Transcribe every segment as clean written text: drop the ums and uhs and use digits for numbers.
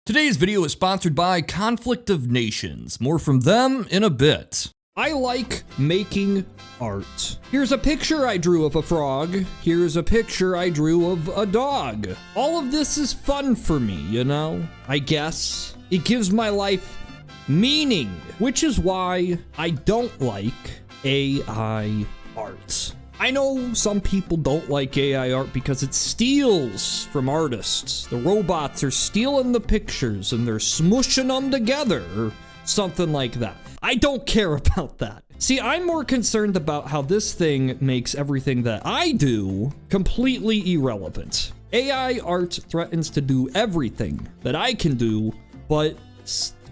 Today's video is sponsored by Conflict of Nations. More from them in a bit. I like making art. Here's a picture I drew of a frog. Here's a picture I drew of a dog. All of this is fun for me, you know? I guess. It gives my life meaning, which is why I don't like AI art. I know some people don't like AI art because it steals from artists. The robots are stealing the pictures and they're smushing them together or something like that. I don't care about that. See, I'm more concerned about how this thing makes everything that I do completely irrelevant. AI art threatens to do everything that I can do, but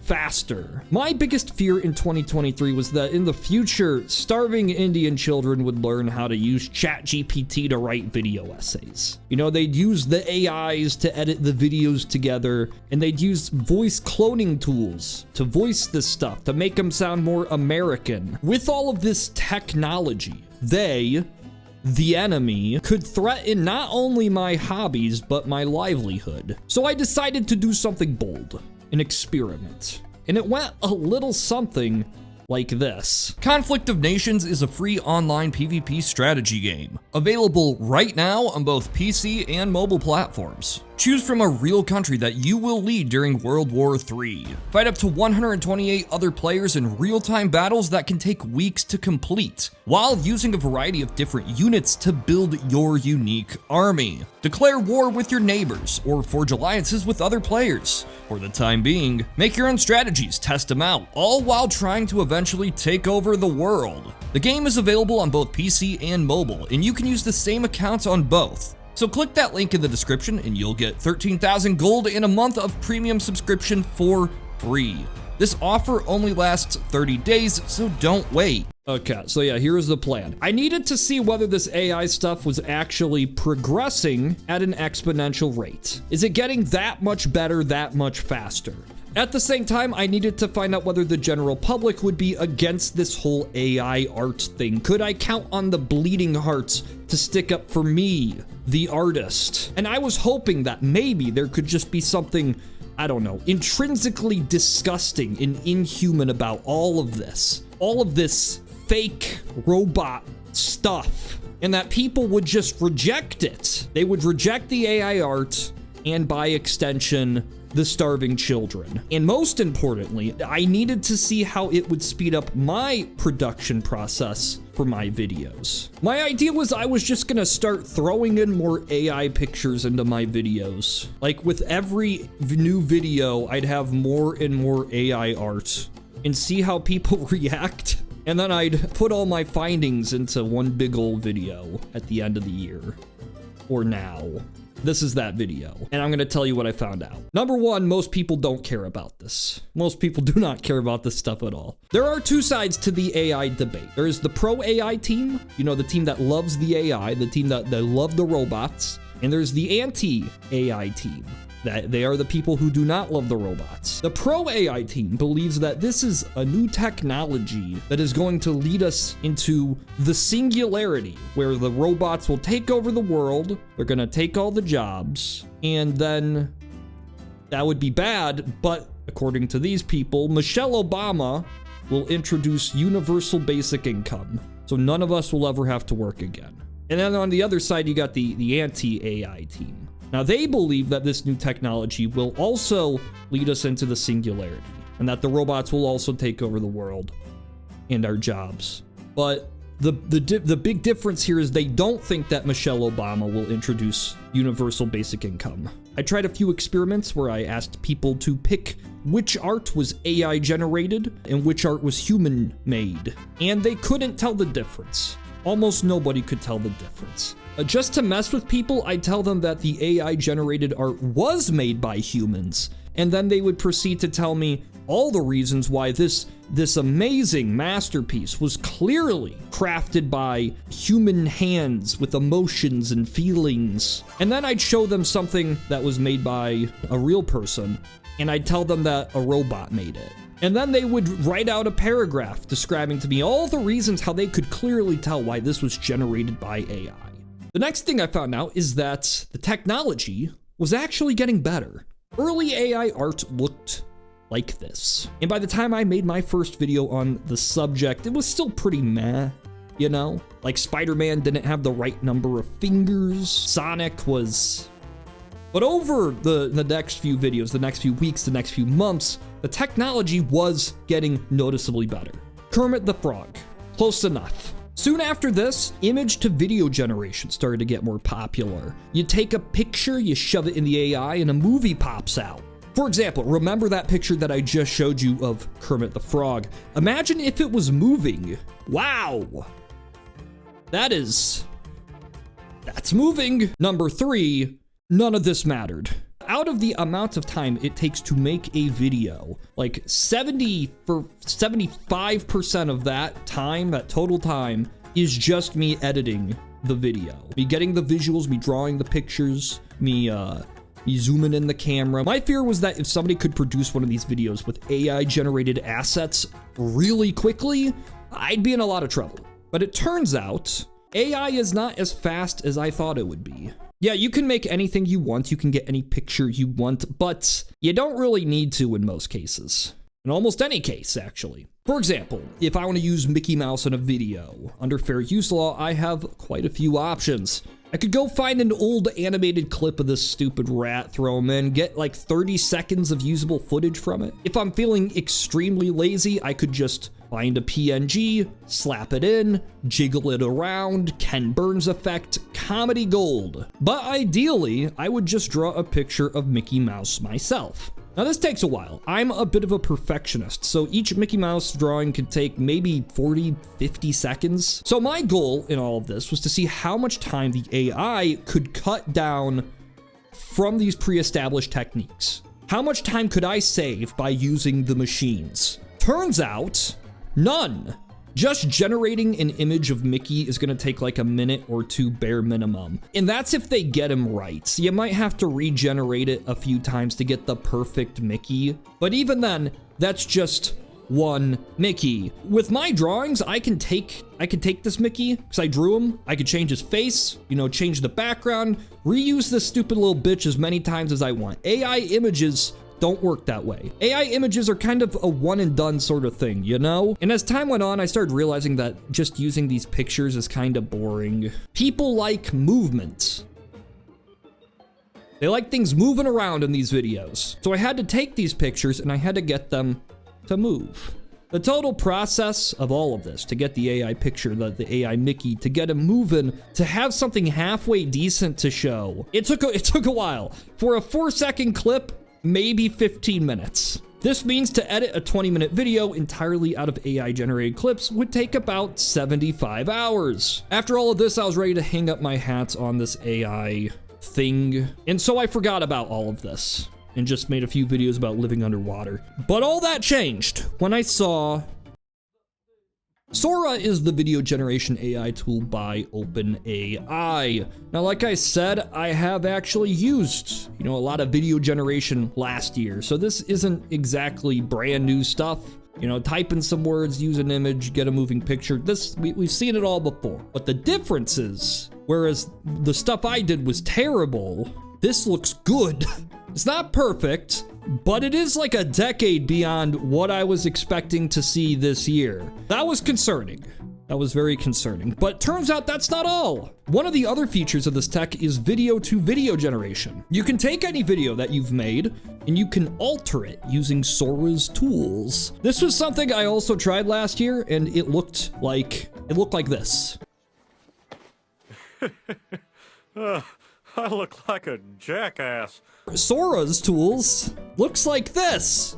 faster. My biggest fear in 2023 was that in the future, starving Indian children would learn how to use ChatGPT to write video essays. You know, they'd use the AIs to edit the videos together, and they'd use voice cloning tools to voice this stuff, to make them sound more American. With all of this technology, they, the enemy, could threaten not only my hobbies, but my livelihood. So I decided to do something bold. An experiment. And it went a little something like this. Conflict of Nations is a free online PvP strategy game, available right now on both PC and mobile platforms. Choose from a real country that you will lead during World War III. Fight up to 128 other players in real-time battles that can take weeks to complete, while using a variety of different units to build your unique army. Declare war with your neighbors, or forge alliances with other players. For the time being, make your own strategies, test them out, all while trying to eventually take over the world. The game is available on both PC and mobile, and you can use the same accounts on both. So click that link in the description and you'll get 13,000 gold and a month of premium subscription for free. This offer only lasts 30 days, so don't wait. Okay, so yeah, here's the plan. I needed to see whether this AI stuff was actually progressing at an exponential rate. Is it getting that much better, that much faster? At the same time, I needed to find out whether the general public would be against this whole AI art thing. Could I count on the bleeding hearts to stick up for me, the artist? And I was hoping that maybe there could just be something, I don't know, intrinsically disgusting and inhuman about all of this fake robot stuff, and that people would just reject it. They would reject the AI art and, by extension, the starving children. And most importantly, I needed to see how it would speed up my production process for my videos. My idea was I was just gonna start throwing in more AI pictures into my videos. Like with every new video, I'd have more and more AI art and see how people react. And then I'd put all my findings into one big old video at the end of the year. Or now. This is that video, and I'm gonna tell you what I found out. Number one, most people don't care about this. Most people do not care about this stuff at all. There are two sides to the AI debate. There is the pro-AI team, you know, the team that loves the AI, the team that love the robots, and there's the anti-AI team. That they are the people who do not love the robots. The pro-AI team believes that this is a new technology that is going to lead us into the singularity, where the robots will take over the world, they're gonna take all the jobs, and then that would be bad, but according to these people, Michelle Obama will introduce universal basic income, so none of us will ever have to work again. And then on the other side, you got the anti-AI team. Now, they believe that this new technology will also lead us into the singularity, and that the robots will also take over the world and our jobs. But the big difference here is they don't think that Michelle Obama will introduce universal basic income. I tried a few experiments where I asked people to pick which art was AI generated and which art was human made, and they couldn't tell the difference. Almost nobody could tell the difference. Just to mess with people, I tell them that the AI-generated art was made by humans, and then they would proceed to tell me all the reasons why this amazing masterpiece was clearly crafted by human hands with emotions and feelings. And then I'd show them something that was made by a real person, and I'd tell them that a robot made it. And then they would write out a paragraph describing to me all the reasons how they could clearly tell why this was generated by AI. The next thing I found out is that the technology was actually getting better. Early AI art looked like this. And by the time I made my first video on the subject, it was still pretty meh, you know? Like Spider-Man didn't have the right number of fingers. Sonic was... But over the next few videos, the next few weeks, the next few months, the technology was getting noticeably better. Kermit the Frog, close enough. Soon after this, image to video generation started to get more popular. You take a picture, you shove it in the AI, and a movie pops out. For example, remember that picture that I just showed you of Kermit the Frog? Imagine if it was moving. Wow. That's moving. Number 3, none of this mattered. Out of the amount of time it takes to make a video, like 75% of that time, that total time, is just me editing the video. Me getting the visuals, me drawing the pictures, me zooming in the camera. My fear was that if somebody could produce one of these videos with AI generated assets really quickly, I'd be in a lot of trouble. But it turns out AI is not as fast as I thought it would be. Yeah, you can make anything you want, you can get any picture you want, but you don't really need to in most cases. In almost any case, actually. For example, if I want to use Mickey Mouse in a video, under fair use law, I have quite a few options. I could go find an old animated clip of this stupid rat, throw him in, get like 30 seconds of usable footage from it. If I'm feeling extremely lazy, I could just find a PNG, slap it in, jiggle it around, Ken Burns effect, comedy gold. But ideally, I would just draw a picture of Mickey Mouse myself. Now this takes a while. I'm a bit of a perfectionist, so each Mickey Mouse drawing could take maybe 40, 50 seconds. So my goal in all of this was to see how much time the AI could cut down from these pre-established techniques. How much time could I save by using the machines? Turns out, none. Just generating an image of Mickey is gonna take like a minute or 2 bare minimum. And that's if they get him right. You might have to regenerate it a few times to get the perfect Mickey. But even then, that's just one Mickey. With my drawings, I can take this Mickey, because I drew him. I could change his face, you know, change the background, reuse this stupid little bitch as many times as I want. AI images don't work that way. AI images are kind of a one and done sort of thing, you know? And as time went on, I started realizing that just using these pictures is kind of boring. People like movement. They like things moving around in these videos. So I had to take these pictures and I had to get them to move. The total process of all of this, to get the AI picture, the AI Mickey, to get him moving, to have something halfway decent to show, it took a while. For a 4-second clip, maybe 15 minutes. This means to edit a 20-minute video entirely out of AI-generated clips would take about 75 hours. After all of this, I was ready to hang up my hats on this AI thing, and so I forgot about all of this and just made a few videos about living underwater. But all that changed when I saw Sora is the video generation AI tool by OpenAI. Now, like I said, I have actually used, a lot of video generation last year, so this isn't exactly brand new stuff. Type in some words, use an image, get a moving picture. We've seen it all before. But the difference is, whereas the stuff I did was terrible, this looks good. It's not perfect, but it is like a decade beyond what I was expecting to see this year. That was concerning. That was very concerning. But turns out that's not all. One of the other features of this tech is video to video generation. You can take any video that you've made and you can alter it using Sora's tools. This was something I also tried last year, and it looked like this. I look like a jackass. Sora's tools looks like this.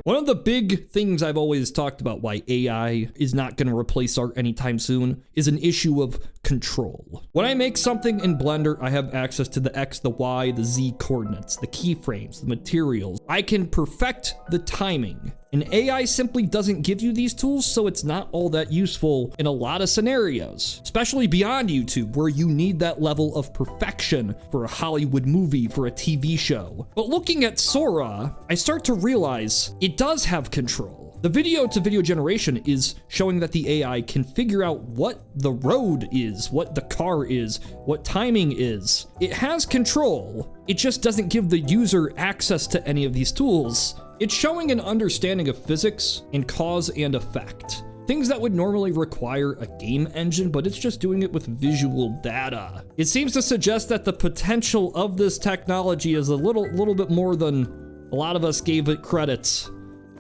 One of the big things I've always talked about why AI is not going to replace art anytime soon is an issue of control. When I make something in Blender, I have access to the X, the Y, the Z coordinates, the keyframes, the materials. I can perfect the timing. And AI simply doesn't give you these tools, so it's not all that useful in a lot of scenarios, especially beyond YouTube, where you need that level of perfection for a Hollywood movie, for a TV show. But looking at Sora, I start to realize it does have control. The video-to-video generation is showing that the AI can figure out what the road is, what the car is, what timing is. It has control. It just doesn't give the user access to any of these tools. It's showing an understanding of physics and cause and effect. Things that would normally require a game engine, but it's just doing it with visual data. It seems to suggest that the potential of this technology is a little bit more than a lot of us gave it credit.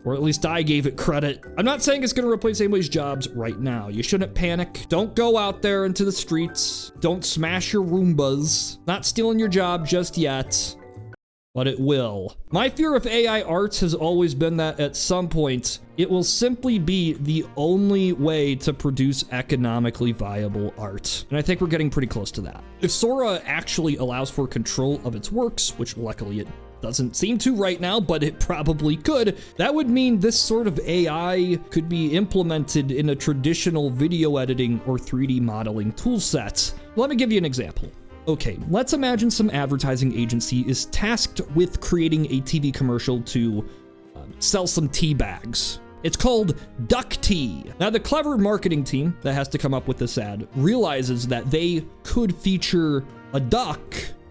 Or at least I gave it credit. I'm not saying it's gonna replace anybody's jobs right now. You shouldn't panic. Don't go out there into the streets. Don't smash your Roombas. Not stealing your job just yet, but it will. My fear of AI arts has always been that at some point, it will simply be the only way to produce economically viable art. And I think we're getting pretty close to that. If Sora actually allows for control of its works, which luckily it doesn't seem to right now, but it probably could, that would mean this sort of AI could be implemented in a traditional video editing or 3D modeling tool set. Let me give you an example. Okay, let's imagine some advertising agency is tasked with creating a TV commercial to sell some tea bags. It's called Duck Tea. Now, the clever marketing team that has to come up with this ad realizes that they could feature a duck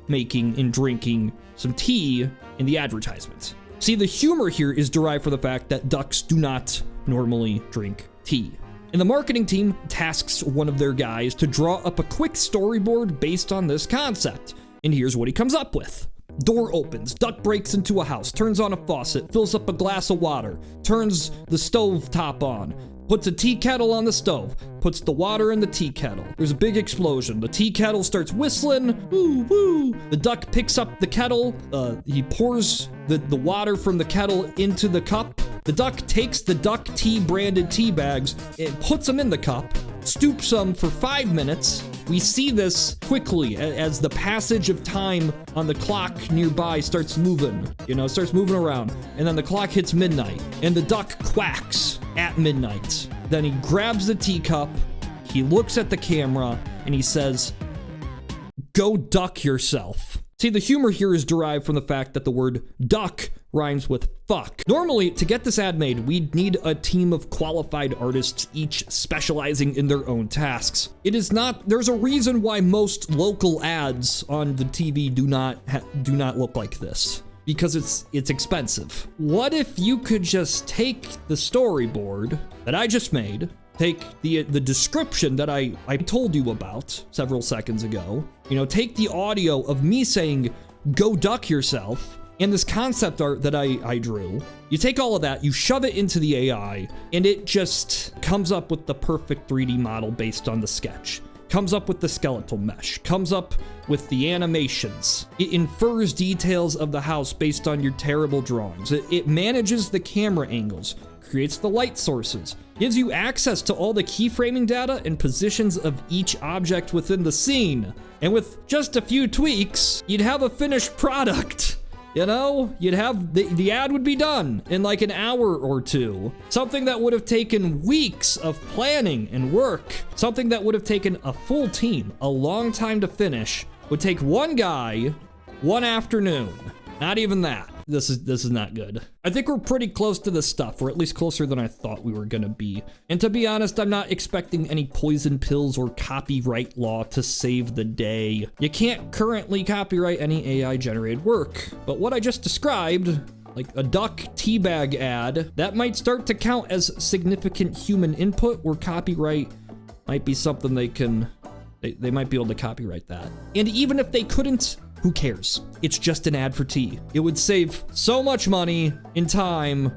making and drinking some tea in the advertisement. See, the humor here is derived from the fact that ducks do not normally drink tea. And the marketing team tasks one of their guys to draw up a quick storyboard based on this concept. And here's what he comes up with. Door opens, duck breaks into a house, turns on a faucet, fills up a glass of water, turns the stove top on, puts a tea kettle on the stove, puts the water in the tea kettle. There's a big explosion. The tea kettle starts whistling, woo, woo. The duck picks up the kettle, he pours the water from the kettle into the cup. The duck takes the Duck Tea branded tea bags and puts them in the cup, stoops them for 5 minutes. We see this quickly as the passage of time on the clock nearby starts moving, starts moving around. And then the clock hits midnight and the duck quacks at midnight. Then he grabs the teacup, he looks at the camera, and he says, "Go duck yourself." See, the humor here is derived from the fact that the word duck rhymes with fuck. Normally, to get this ad made, we'd need a team of qualified artists, each specializing in their own tasks. It is not, there's a reason why most local ads on the TV do not look like this. Because it's expensive. What if you could just take the storyboard that I just made, take the description that I told you about several seconds ago, take the audio of me saying, "Go duck yourself," and this concept art that I drew, you take all of that, you shove it into the AI, and it just comes up with the perfect 3D model based on the sketch. Comes up with the skeletal mesh, comes up with the animations. It infers details of the house based on your terrible drawings. It manages the camera angles, creates the light sources, gives you access to all the keyframing data and positions of each object within the scene. And with just a few tweaks, you'd have a finished product. You'd have, the ad would be done in like an hour or two. Something that would have taken weeks of planning and work, something that would have taken a full team, a long time to finish, would take one guy, one afternoon. Not even that. This is not good. I think we're pretty close to this stuff, or at least closer than I thought we were gonna be. And to be honest, I'm not expecting any poison pills or copyright law to save the day. You can't currently copyright any AI generated work, but what I just described, like a duck teabag ad, that might start to count as significant human input, where copyright might be something they might be able to copyright that. And even if they couldn't, who cares? It's just an ad for tea. It would save so much money and time,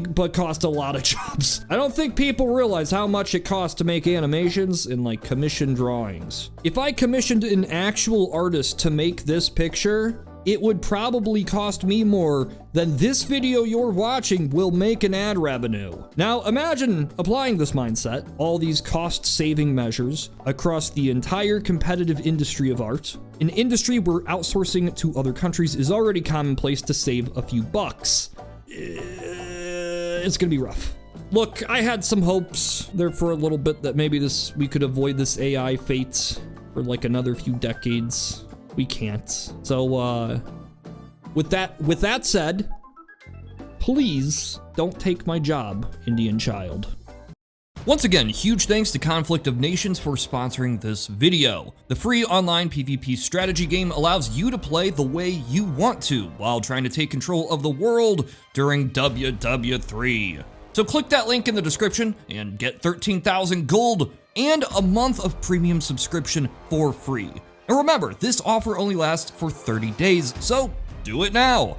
but cost a lot of jobs. I don't think people realize how much it costs to make animations and like commission drawings. If I commissioned an actual artist to make this picture, it would probably cost me more than this video you're watching will make in ad revenue. Now imagine applying this mindset, all these cost-saving measures across the entire competitive industry of art, an industry where outsourcing to other countries is already commonplace to save a few bucks. It's gonna be rough. Look, I had some hopes there for a little bit that maybe we could avoid this AI fate for like another few decades. We can't. So, with that said, please don't take my job, Indian child. Once again, huge thanks to Conflict of Nations for sponsoring this video. The free online PvP strategy game allows you to play the way you want to while trying to take control of the world during WW3. So click that link in the description and get 13,000 gold and a month of premium subscription for free. And remember, this offer only lasts for 30 days, so do it now.